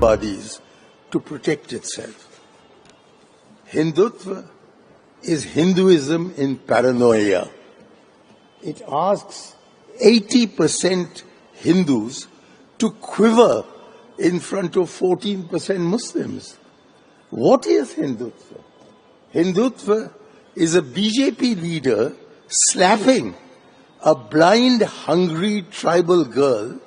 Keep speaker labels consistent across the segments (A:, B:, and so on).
A: Hindutvadis to protect itself. Hindutva is Hinduism in paranoia. It asks 80% Hindus to quiver in front of 14% Muslims. What is Hindutva? Hindutva is a BJP leader slapping a blind, hungry tribal girl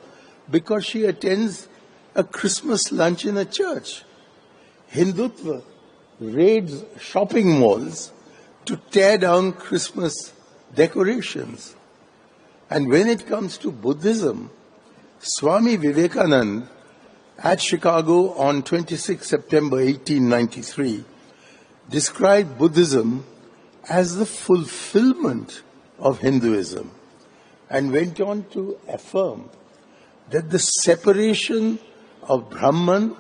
A: because she attends a Christmas lunch in a church. Hindutva raids shopping malls to tear down Christmas decorations. And when it comes to Buddhism, Swami Vivekananda at Chicago on 26 September 1893 described Buddhism as the fulfillment of Hinduism and went on to affirm that the separation of Brahman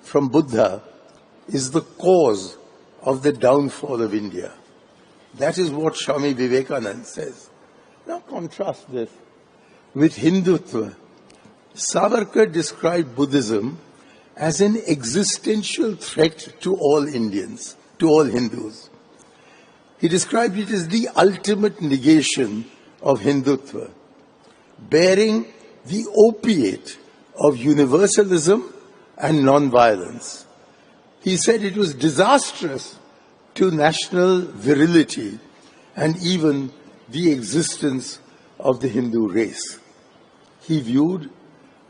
A: from Buddha is the cause of the downfall of India. That is what Swami Vivekananda says. Now contrast this with Hindutva. Savarkar described Buddhism as an existential threat to all Indians, to all Hindus. He described it as the ultimate negation of Hindutva, bearing the opiate of universalism and non-violence. He said it was disastrous to national virility and even the existence of the Hindu race. He viewed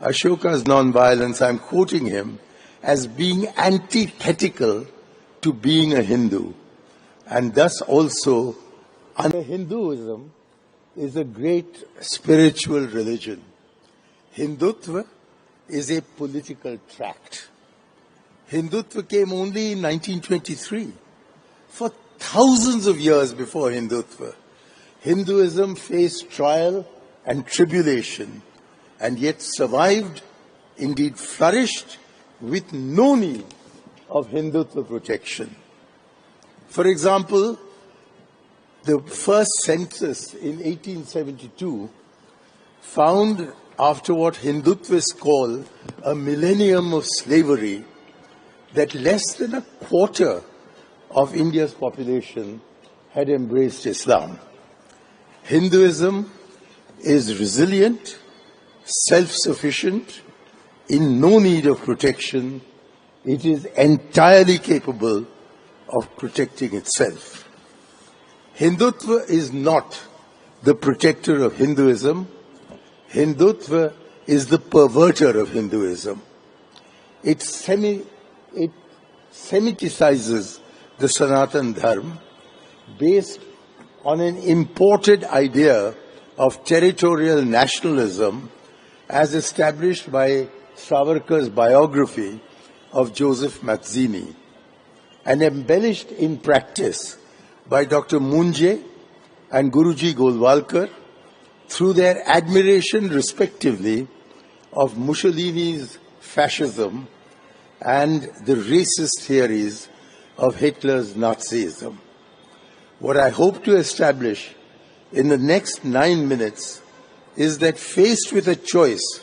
A: Ashoka's non-violence, I'm quoting him, as being antithetical to being a Hindu, and thus also under Hinduism is a great spiritual religion. Hindutva is a political tract. Hindutva came only in 1923. For thousands of years before Hindutva, Hinduism faced trial and tribulation, and yet survived, indeed flourished, with no need of Hindutva protection. For example, the first census in 1872 found, after what Hindutvists call a millennium of slavery, that less than a quarter of India's population had embraced Islam. Hinduism is resilient, self-sufficient, in no need of protection. It is entirely capable of protecting itself. Hindutva is not the protector of Hinduism. Hindutva is the perverter of Hinduism. It Semiticizes the Sanatan Dharma based on an imported idea of territorial nationalism as established by Savarkar's biography of Joseph Mazzini and embellished in practice by Dr. Munje and Guruji Golwalkar through their admiration, respectively, of Mussolini's fascism and the racist theories of Hitler's Nazism. What I hope to establish in the next 9 minutes is that faced with a choice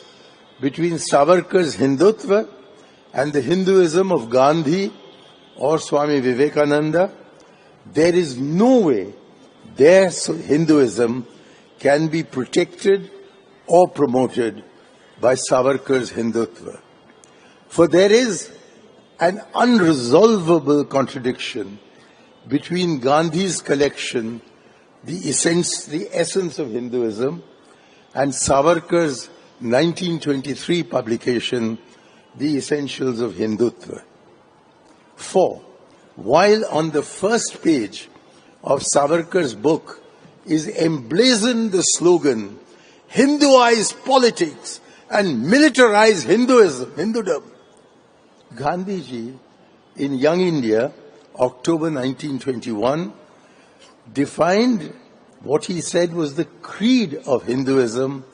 A: between Savarkar's Hindutva and the Hinduism of Gandhi or Swami Vivekananda, there is no way their Hinduism can be protected or promoted by Savarkar's Hindutva. For there is an unresolvable contradiction between Gandhi's collection, the essence of Hinduism, and Savarkar's 1923 publication, The Essentials of Hindutva. For, while on the first page of Savarkar's book is emblazoned the slogan, Hinduize politics and militarize Hindudom, Gandhiji, in Young India, October 1921, defined what he said was the creed of Hinduism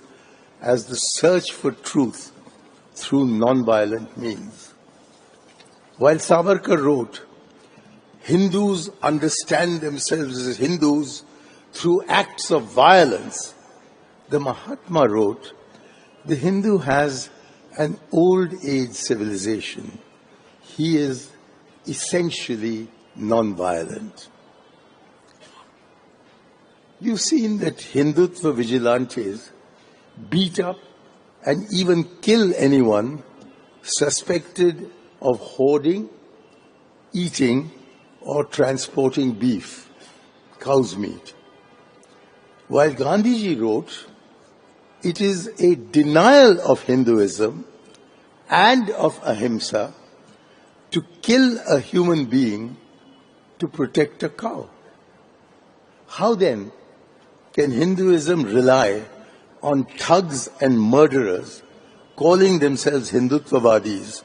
A: as the search for truth through non-violent means. While Savarkar wrote, Hindus understand themselves as Hindus through acts of violence, the Mahatma wrote, the Hindu has an old age civilization, he is essentially non-violent. You've seen that Hindutva vigilantes beat up and even kill anyone suspected of hoarding, eating, or transporting beef, cow's meat. While Gandhiji wrote, it is a denial of Hinduism and of ahimsa to kill a human being to protect a cow. How then can Hinduism rely on thugs and murderers calling themselves Hindutvavadis